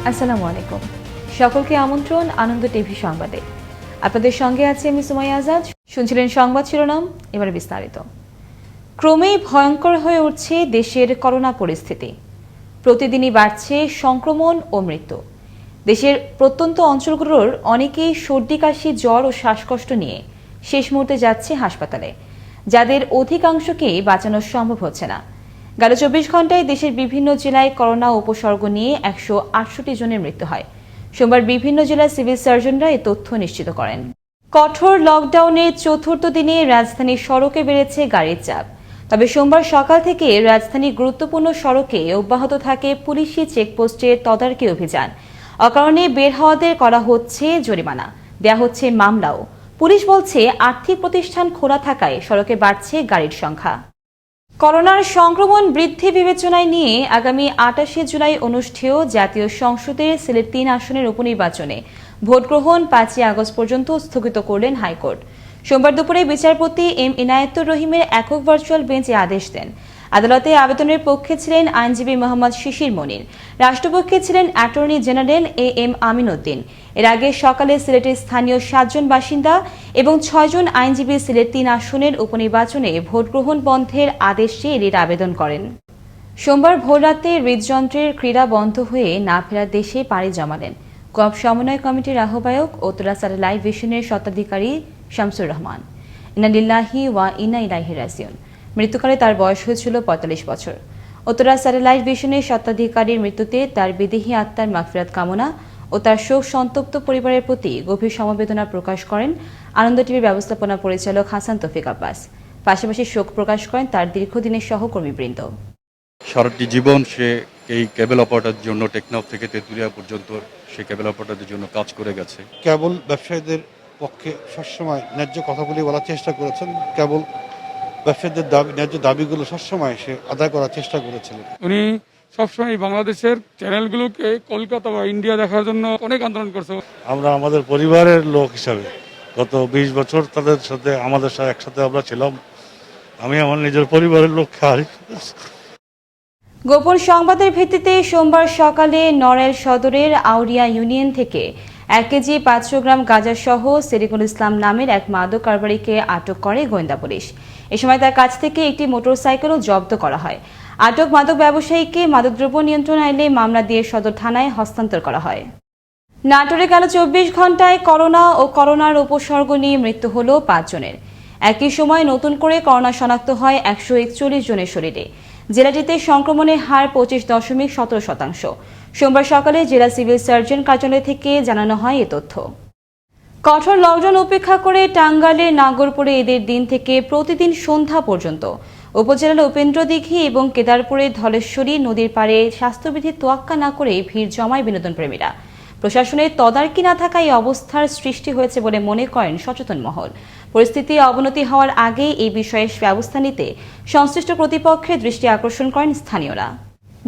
আসসালামু আলাইকুম। সকলকে আমন্ত্রণ আনন্দ টিভি সংবাদে। আপনাদের সঙ্গে আছি আমি সুমাইয়া আজাদ। শুনছিলেন সংবাদ শিরোনাম, এবারে বিস্তারিত। ক্রমেই ভয়ঙ্কর হয়ে উঠছে দেশের করোনা পরিস্থিতি। প্রতিদিনই বাড়ছে সংক্রমণ ও মৃত্যু। দেশের প্রত্যন্ত অঞ্চলগুলোর অনেকেই সর্দি কাশি, জ্বর ও শ্বাসকষ্ট নিয়ে শেষ মুহূর্তে যাচ্ছে হাসপাতালে, যাদের অধিকাংশকেই বাঁচানো সম্ভব হচ্ছে না। গেল 24 ঘন্টায় দেশের বিভিন্ন জেলায় করোনা উপসর্গ নিয়ে 168 জনের মৃত্যু হয়। সোমবার বিভিন্ন জেলার সিভিল সার্জনরা এই তথ্য নিশ্চিত করেন। কঠোর লকডাউনের চতুর্থ দিনে রাজধানীর সড়কে বেড়েছে গাড়ির চাপ। তবে সোমবার সকাল থেকে রাজধানীর গুরুত্বপূর্ণ সড়কে অব্যাহত থাকে পুলিশি চেকপোস্টের তদারকি অভিযান। অকারণে বের হওয়াদের করা হচ্ছে জরিমানা, দেয়া হচ্ছে মামলাও। পুলিশ বলছে আর্থিক প্রতিষ্ঠান খোলা থাকায় সড়কে বাড়ছে গাড়ির সংখ্যা। করোনার সংক্রমণ বৃদ্ধি বিবেচনায় নিয়ে আগামী 28 জুলাই অনুষ্ঠেয় জাতীয় সংসদের সিলেট 3 আসনের উপনির্বাচনে ভোটগ্রহণ 5 আগস্ট পর্যন্ত স্থগিত করলেন হাইকোর্ট। সোমবার দুপুরে বিচারপতি এম ইনায়েতুর রহিমের একক ভার্চুয়াল বেঞ্চ আদেশ দেন। আদালতে আবেদনের পক্ষে ছিলেন আইনজীবী মোহাম্মদ শিশির মনির, রাষ্ট্রপক্ষে ছিলেন attorney general A M Amin Uddin. এর আগে সকালে সিলেটের স্থানীয় 7 জন বাসিন্দা এবং 6 জন আইনজীবী সিলেট 3 আসনের উপনির্বাচনে ভোটগ্রহণ বন্ধের আদেশ চেয়ে রিট আবেদন করেন। সোমবার ভোররাতে হৃদযন্ত্রের ক্রীড়া বন্ধ হয়ে না ফেরার দেশে পাড়ি জমালেন কপ সমন্বয় কমিটির আহ্বায়ক ও উত্তরা স্যাটেলাইট ভিশনের স্বত্বাধিকারী শামসুর রহমান। ইন্না লিল্লাহি ওয়া ইন্না ইলাইহি রাজিউন। মৃত্যুকালে তার বয়স হয়েছিল 45 বছর। উত্তরা স্যাটেলাইট ভিশনের স্বত্বাধিকারীর মৃত্যুতে তার বিদেহী আত্মার মাগফিরাত কামনা ও তার শোক সন্তপ্ত পরিবারের প্রতি গভীর সমবেদনা প্রকাশ করেন আনন্দ টিভির ব্যবস্থাপনা পরিচালক হাসান তৌফিক আব্বাস। পাশাপাশি শোক প্রকাশ করেন তার দীর্ঘদিনের সহকর্মীবৃন্দ। সারাটি জীবন সে এই কেবল অপারেটরের জন্য টেকনাফ থেকে তেঁতুলিয়া পর্যন্ত সে কেবল অপারেটরদের জন্য কাজ করে গেছে। কেবল ব্যবসায়ীদের পক্ষে সবসময় ন্যায্য কথাগুলি বলার চেষ্টা করেছেন। কেবল ব্যবসায়ীদের ন্যায্য দাবিগুলো সবসময় সে আদায় করার চেষ্টা করেছিলেন। উনি সবসময় বাংলাদেশের চ্যানেলগুলোকে কলকাতা বা ইন্ডিয়া দেখার জন্য অনেক আন্দোলন করছে। আমরা আমাদের পরিবারের লোক হিসাবে গত 20 বছর তাদের সাথে আমাদের সাথে একসাথে আমরা ছিলাম। আমি আমার নিজের পরিবারের লোককে হারিয়ে ফেলেছি। গোপন সংবাদের ভিত্তিতে সোমবার সকালে নড়াইল সদরের আউরিয়া ইউনিয়ন থেকে 1 কেজি 500 গ্রাম গাঁজা সহ সেরিকুল ইসলাম নামের এক মাদক কারবারিকে আটক করে গোয়েন্দা পুলিশ। এ সময় তার কাছ থেকে একটি মোটরসাইকেলও জব্দ করা হয়। আটক মাদক ব্যবসায়ীকে মাদকদ্রব্য নিয়ন্ত্রণ আইনে মামলা দিয়ে সদর থানায় হস্তান্তর করা হয়। নাটোরে গেল 24 ঘন্টায় করোনা ও করোনার উপসর্গ নিয়ে মৃত্যু হল 5 জনের। একই সময় নতুন করে করোনা শনাক্ত হয় 141 জনের শরীরে। জেলাটিতে সংক্রমণের হার 25.17%। সোমবার সকালে জেলা সিভিল সার্জন কার্যালয় থেকে জানানো হয় এ তথ্য। কঠোর লকডাউন উপেক্ষা করে টাঙ্গাইলের নাগরপুরে ঈদের দিন থেকে প্রতিদিন সন্ধ্যা পর্যন্ত উপজেলার উপেন্দ্রদিঘি এবং কেদারপুরের ধলেশ্বরী নদীর পাড়ে স্বাস্থ্যবিধির তোয়াক্কা না করে ভিড় জমায় বিনোদন প্রেমীরা। প্রশাসনের তদারকি না থাকায় অবস্থার সৃষ্টি হয়েছে বলে মনে করেন সচেতন মহল। পরিস্থিতি অবনতি হওয়ার আগে এই বিষয়ে ব্যবস্থা নিতে সংশ্লিষ্ট কর্তৃপক্ষের দৃষ্টি আকর্ষণ করেন স্থানীয়রা।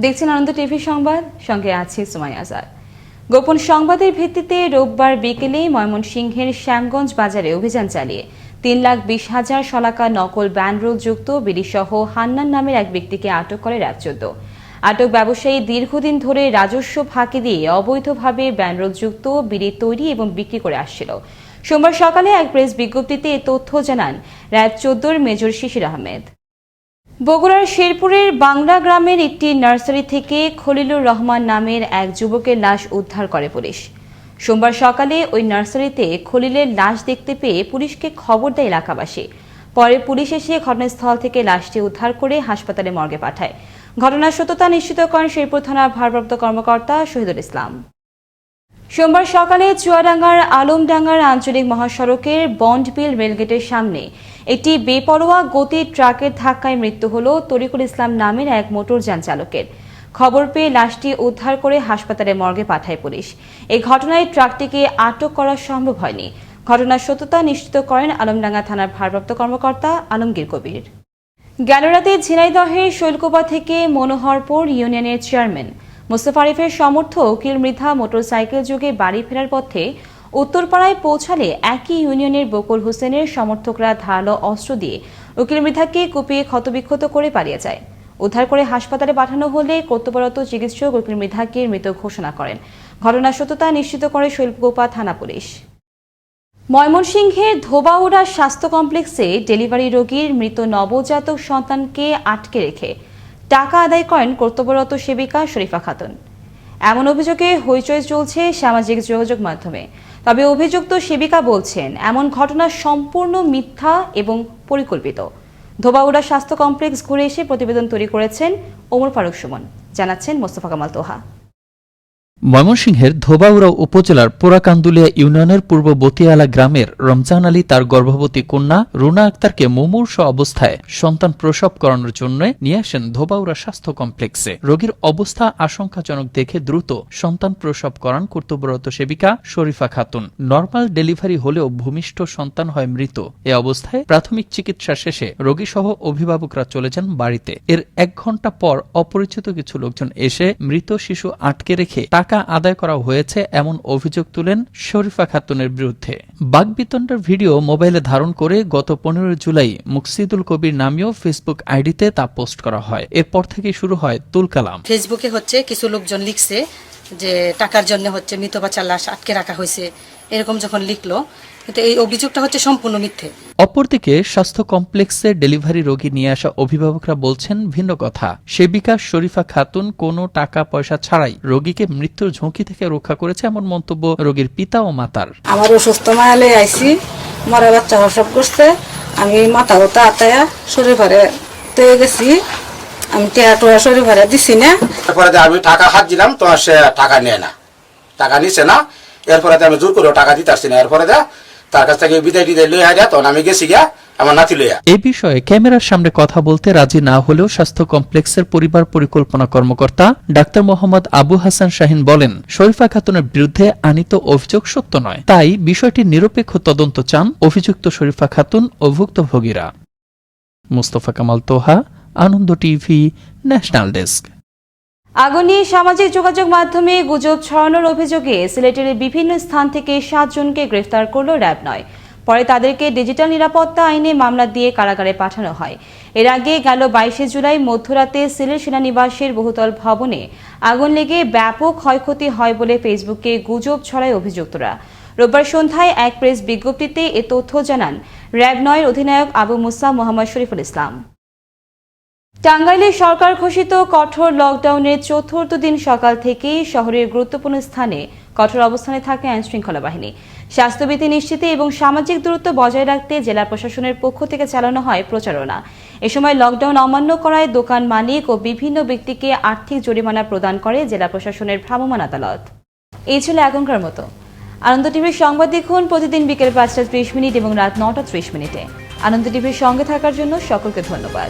দেখছেন আনন্দ টিভি সংবাদ, সঙ্গে আছে সুমাইয়া আজাদ। গোপন সংবাদের ভিত্তিতে রোববার বিকেলে ময়মনসিংহের শ্যামগঞ্জ বাজারে অভিযান চালিয়ে 3,20,000 শলাকা নকল ব্যানরোল যুক্ত বিড়িসহ হান্নান নামের এক ব্যক্তিকে আটক করে র্যাব 14। আটক ব্যবসায়ী দীর্ঘদিন ধরে রাজস্ব ফাঁকি দিয়ে অবৈধভাবে ব্যানরোল যুক্ত বিড়ি তৈরি এবং বিক্রি করে আসছিল। সোমবার সকালে এক প্রেস বিজ্ঞপ্তিতে এ তথ্য জানান র্যাব 14 মেজর শিশির আহমেদ। বগুড়ার শেরপুরের বাংলা গ্রামের একটি নার্সারি থেকে খলিলুর রহমান নামের এক যুবকের লাশ উদ্ধার করে পুলিশ। সোমবার সকালে ওই নার্সারিতে খলিলের লাশ দেখতে পেয়ে পুলিশকে খবর দেয় এলাকাবাসী। পরে পুলিশ এসে ঘটনাস্থল থেকে লাশটি উদ্ধার করে হাসপাতালে মর্গে পাঠায়। ঘটনার সত্যতা নিশ্চিত করেন শেরপুর থানার ভারপ্রাপ্ত কর্মকর্তা শহীদুল ইসলাম। সোমবার সকালে চুয়াডাঙ্গার আলমডাঙ্গার আঞ্চলিক মহাসড়কের বন্ডবিল রেলগেটের সামনে একটি বেপরোয়া গতির ট্রাকের ধাক্কায় মৃত্যু হল তরিকুল ইসলাম নামের এক মোটরযান চালকের। খবর পেয়ে লাশটি উদ্ধার করে হাসপাতালে মর্গে পাঠায় পুলিশ। এই ঘটনায় ট্রাকটিকে আটক করা সম্ভব হয়নি। ঘটনার সত্যতা নিশ্চিত করেন আলমডাঙ্গা থানার ভারপ্রাপ্ত কর্মকর্তা আলমগীর কবির। গেল রাতে ঝিনাইদহের শৈলকুপা থেকে মনোহরপুর ইউনিয়নের চেয়ারম্যান মোস্তফা আরিফের সমর্থক উকিল মৃধা মোটরসাইকেল যোগে বাড়ি ফেরার পথে উত্তরপাড়ায় পৌঁছালে একই ইউনিয়নের বকুল হোসেনের সমর্থকরা ধারালো অস্ত্র দিয়ে উকিল মৃধাকে কুপিয়ে ক্ষতবিক্ষত করে পালিয়ে যায়। উদ্ধার করে হাসপাতালে পাঠানো হলে কর্তব্যরত চিকিৎসক রোগীর মৃধাকে মৃত ঘোষণা করেন। ঘটনার সত্যতা নিশ্চিত করে শৈলকুপা থানা পুলিশ। ময়মনসিংহের ধোবাউড়া স্বাস্থ্য কমপ্লেক্সে ডেলিভারি রোগীর মৃত নবজাতক সন্তানকে আটকে রেখে টাকা আদায় করেন কর্তব্যরত সেবিকা শরীফা খাতুন। এমন অভিযোগে হইচই চলছে সামাজিক যোগাযোগ মাধ্যমে। তবে অভিযুক্ত সেবিকা বলছেন এমন ঘটনা সম্পূর্ণ মিথ্যা এবং পরিকল্পিত। ধোবাউড়া স্বাস্থ্য কমপ্লেক্স ঘুরে এসে প্রতিবেদন তৈরি করেছেন ওমর ফারুক সুমন, জানাচ্ছেন মোস্তফা কামাল তোহা। ময়মনসিংহের ধোবাউড়া উপজেলার পোড়াকান্দুলিয়া ইউনিয়নের পূর্ব বতিয়ালা গ্রামের রমজান আলী তার গর্ভবতী কন্যা রুনা আক্তারকে মুমূর্ষ অবস্থায় সন্তান প্রসব করানোর জন্য নিয়ে আসেন ধোবাউড়া স্বাস্থ্য কমপ্লেক্সে। রোগীর অবস্থা আশঙ্কাজনক দেখে দ্রুত সন্তান প্রসব করান কর্তব্যরত সেবিকা শরীফা খাতুন। নর্মাল ডেলিভারি হলেও ভূমিষ্ঠ সন্তান হয় মৃত। এ অবস্থায় প্রাথমিক চিকিৎসা শেষে রোগীসহ অভিভাবকরা চলে যান বাড়িতে। এর 1 ঘণ্টা পর অপরিচিত কিছু লোকজন এসে মৃত শিশু আটকে রেখে টাকা আদায় করা হয়েছে এমন অভিযোগ তুলেন শরীফা খাতুনের বিরুদ্ধে। বাগবিতণ্ডার ভিডিও মোবাইলে ধারণ করে গত 15 জুলাই মুকসিদুল কবির নামীয় ফেসবুক আইডিতে তা পোস্ট করা হয়। এরপর থেকে শুরু হয় তুলকালাম। ফেসবুকে কিছু লোকজন লিখছে যে টাকার জন্য মৃত বাচ্চার লাশ আটকে রাখা হয়েছে, এরকম যখন লিখলো, কিন্তু এই অভিযোগটা সম্পূর্ণ মিথ্যে। অপরদিকে স্বাস্থ্য কমপ্লেক্সে ডেলিভারি রোগী নিয়ে আসা অভিভাবকরা বলছেন ভিন্ন কথা। সেবিকা শরীফা খাতুন কোনো টাকা পয়সা ছাড়াই রোগীকে মৃত্যুর ঝুঁকি থেকে রক্ষা করেছে এমন মন্তব্য রোগীর পিতা ও মাতার। আমার অসুস্থ মায়ালে আইসি, মরা বাচ্চা প্রসব করছে, আমি মাথা গোতা আতায়া শরীফারে পেয়ে গেছি, আমি টেয়া শরীফারে দিছি না। এরপরে আমি টাকা হাত দিলাম, তো সে টাকা নেয় না, টাকা নিচ্ছে না। এরপরে আমি জোর করে টাকা দিতে আসছি না। এরপরে তার কাছ থেকে বিদায় লইয়া হারিয়া, তখন আমি গেছি গিয়া আমার নাতি লইয়া। এ বিষয়ে ক্যামেরার সামনে কথা বলতে রাজি না হলেও স্বাস্থ্য কমপ্লেক্সের পরিবার পরিকল্পনা কর্মকর্তা ডাক্তার মোহাম্মদ আবু হাসান শাহিন বলেন, শরীফা খাতুনের বিরুদ্ধে আনিত অভিযোগ সত্য নয়, তাই বিষয়টির নিরপেক্ষ তদন্ত চান অভিযুক্ত শরীফা খাতুন ও ভুক্তভোগীরা। মুস্তফা কামাল তোহা, আনন্দ টিভি, ন্যাশনাল ডেস্ক। আগুন নিয়ে সামাজিক যোগাযোগ মাধ্যমে গুজব ছড়ানোর অভিযোগে সিলেটের বিভিন্ন স্থান থেকে 7 জনকে গ্রেফতার করল র্যাব-9। পরে তাদেরকে ডিজিটাল নিরাপত্তা আইনে মামলা দিয়ে কারাগারে পাঠানো হয়। এর আগে গেল 22 জুলাই মধ্যরাতে সিলেট সেনানিবাসের বহুতল ভবনে আগুন লেগে ব্যাপক ক্ষয়ক্ষতি হয় বলে ফেসবুকে গুজব ছড়ায় অভিযুক্তরা। রোববার সন্ধ্যায় এক প্রেস বিজ্ঞপ্তিতে এ তথ্য জানান র্যাব-9 অধিনায়ক আবু মুসা মোহাম্মদ শরীফুল ইসলাম। টাঙ্গাইলে সরকার ঘোষিত কঠোর লকডাউনের ৪র্থ দিন সকাল থেকেই শহরের গুরুত্বপূর্ণ স্থানে কঠোর অবস্থানে থাকে আইনশৃঙ্খলা বাহিনী। স্বাস্থ্যবিধি নিশ্চিতে এবং সামাজিক দূরত্ব বজায় রাখতে জেলা প্রশাসনের পক্ষ থেকে চালানো হয় প্রচারণা। এ সময় লকডাউন অমান্য করায় দোকান মালিক ও বিভিন্ন ব্যক্তিকে আর্থিক জরিমানা প্রদান করে জেলা প্রশাসনের ভ্রাম্যমাণ আদালত। এই ছিল এখনকার মতো। আনন্দ টিভির সংবাদ দেখুন প্রতিদিন বিকেল ৫টা ৩০ এবং রাত ৯টা ৩০। আনন্দ টিভির সঙ্গে থাকার জন্য সকলকে ধন্যবাদ।